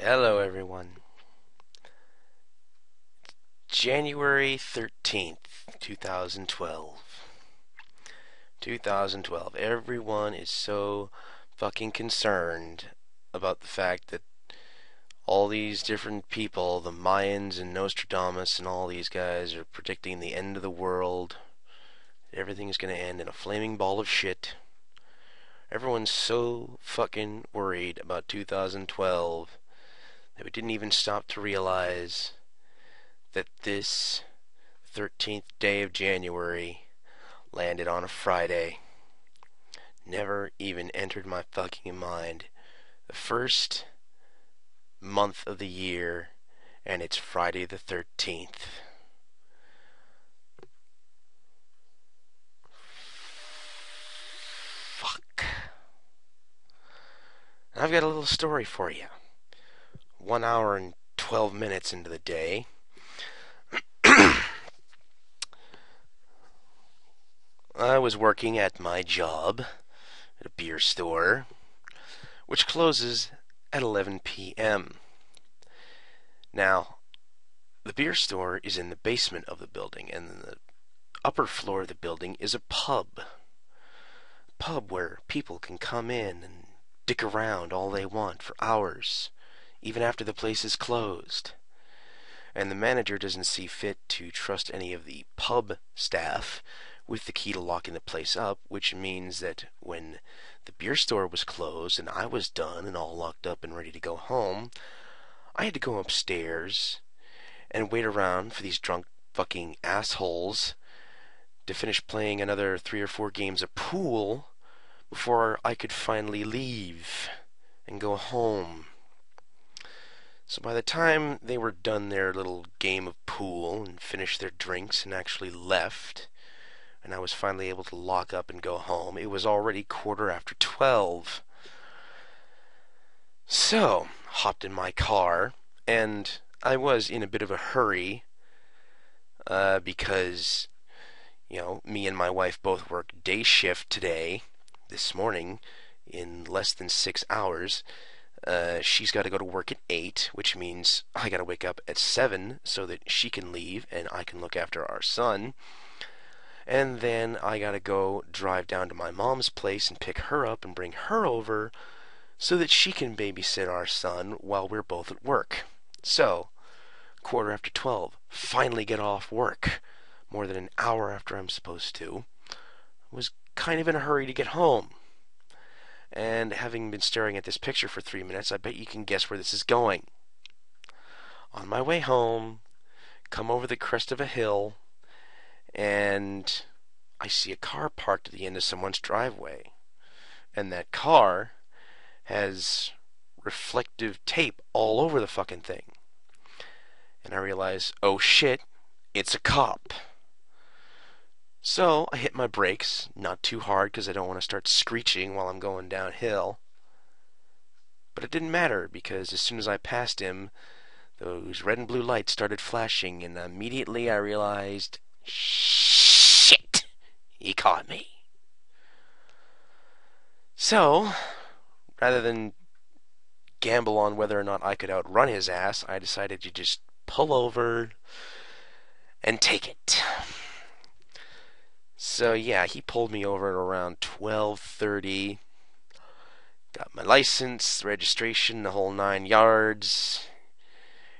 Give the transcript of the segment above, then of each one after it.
Hello, everyone. January 13th, 2012. 2012. Everyone is so fucking concerned about the fact that all these different people, the Mayans and Nostradamus and all these guys, are predicting the end of the world. Everything is going to end in a flaming ball of shit. Everyone's so fucking worried about 2012 that we didn't even stop to realize that this 13th day of January landed on a Friday. Never even entered my fucking mind. The first month of the year, and it's Friday the 13th. Fuck. I've got a little story for you. 1 hour and 12 minutes into the day, I was working at my job at a beer store, which closes at 11 p.m. Now, the beer store is in the basement of the building, and the upper floor of the building is a pub. Pub where people can come in and dick around all they want for hours, even after the place is closed. And the manager doesn't see fit to trust any of the pub staff with the key to locking the place up, which means that when the beer store was closed and I was done and all locked up and ready to go home, I had to go upstairs and wait around for these drunk fucking assholes to finish playing another 3 or 4 games of pool before I could finally leave and go home. So by the time they were done their little game of pool and finished their drinks and actually left, and I was finally able to lock up and go home, it was already 12:15. So, hopped in my car, and I was in a bit of a hurry, because, me and my wife both worked day shift today, this morning, in less than 6 hours. She's got to go to work at 8, which means I got to wake up at 7 so that she can leave and I can look after our son. And then I got to go drive down to my mom's place and pick her up and bring her over so that she can babysit our son while we're both at work. So, 12:15, finally get off work. More than an hour after I'm supposed to. Was kind of in a hurry to get home. And having been staring at this picture for 3 minutes, I bet you can guess where this is going. On my way home, come over the crest of a hill, and I see a car parked at the end of someone's driveway. And that car has reflective tape all over the fucking thing. And I realize, oh shit, it's a cop. So I hit my brakes, not too hard because I don't want to start screeching while I'm going downhill. But it didn't matter because as soon as I passed him, those red and blue lights started flashing, and immediately I realized, shit, he caught me. So, rather than gamble on whether or not I could outrun his ass, I decided to just pull over and take it. So yeah, he pulled me over at around 12:30. Got my license, registration, the whole 9 yards.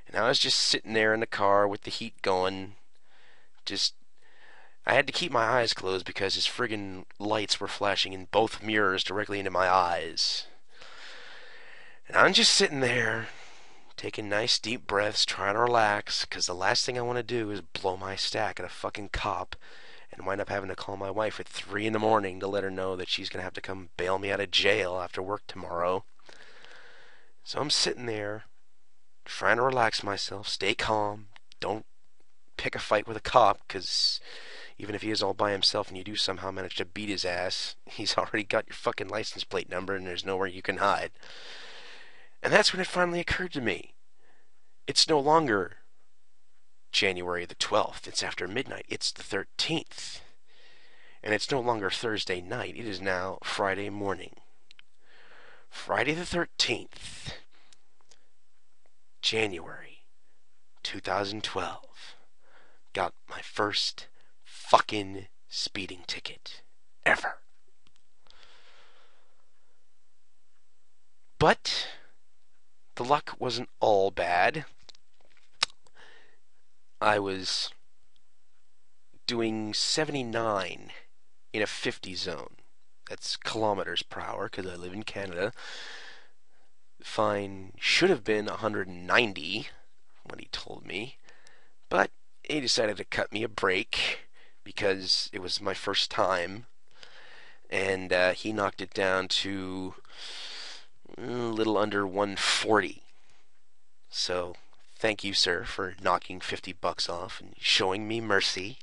And I was just sitting there in the car with the heat going. I had to keep my eyes closed because his friggin' lights were flashing in both mirrors directly into my eyes. And I'm just sitting there, taking nice deep breaths, trying to relax, because the last thing I want to do is blow my stack at a fucking cop and wind up having to call my wife at 3 in the morning to let her know that she's going to have to come bail me out of jail after work tomorrow. So I'm sitting there, trying to relax myself, stay calm, don't pick a fight with a cop, because even if he is all by himself and you do somehow manage to beat his ass, he's already got your fucking license plate number and there's nowhere you can hide. And that's when it finally occurred to me. It's no longer January the 12th. It's after midnight. It's the 13th. And it's no longer Thursday night. It is now Friday morning. Friday the 13th. January 2012, got my first fucking speeding ticket ever. But the luck wasn't all bad. I was doing 79 in a 50 zone. That's kilometers per hour because I live in Canada. Fine should have been 190 when he told me, but he decided to cut me a break because it was my first time, and he knocked it down to a little under 140. So thank you, sir, for knocking $50 off and showing me mercy.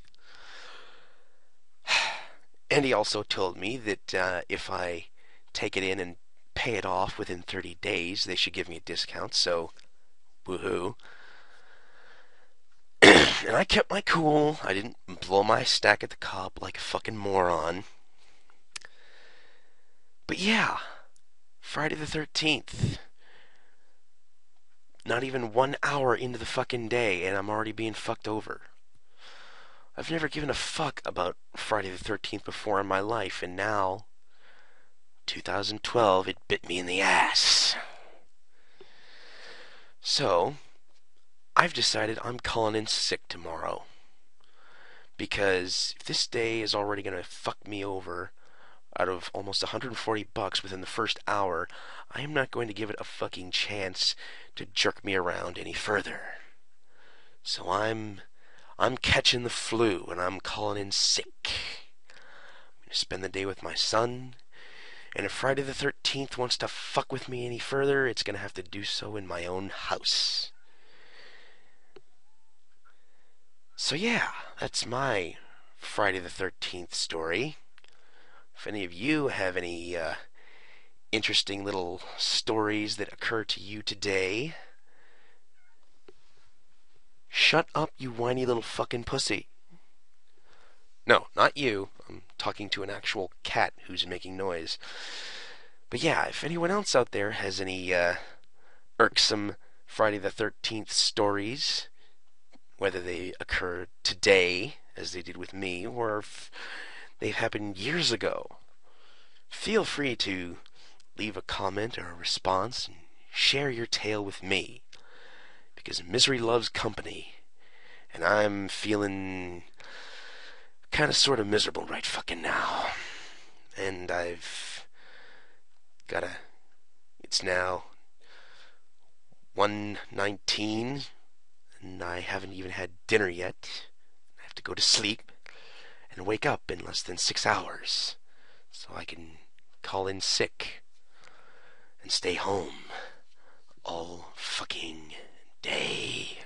And he also told me that if I take it in and pay it off within 30 days, they should give me a discount, so woohoo. And I kept my cool. I didn't blow my stack at the cop like a fucking moron. But yeah, Friday the 13th. Not even 1 hour into the fucking day, and I'm already being fucked over. I've never given a fuck about Friday the 13th before in my life, and now, 2012, it bit me in the ass. So, I've decided I'm calling in sick tomorrow. Because if this day is already going to fuck me over out of almost $140 within the first hour, I am not going to give it a fucking chance to jerk me around any further. So I'm catching the flu and I'm calling in sick. I'm going to spend the day with my son, and if Friday the 13th wants to fuck with me any further, it's going to have to do so in my own house. So yeah, that's my Friday the 13th story. If any of you have any interesting little stories that occur to you today, shut up, you whiny little fucking pussy. No, not you. I'm talking to an actual cat who's making noise. But yeah, if anyone else out there has any irksome Friday the 13th stories, whether they occur today, as they did with me, or if they've happened years ago, feel free to leave a comment or a response and share your tale with me, because misery loves company, and I'm feeling kind of sort of miserable right fucking now. And it's now 1:19, and I haven't even had dinner yet. I have to go to sleep and wake up in less than 6 hours so I can call in sick and stay home all fucking day.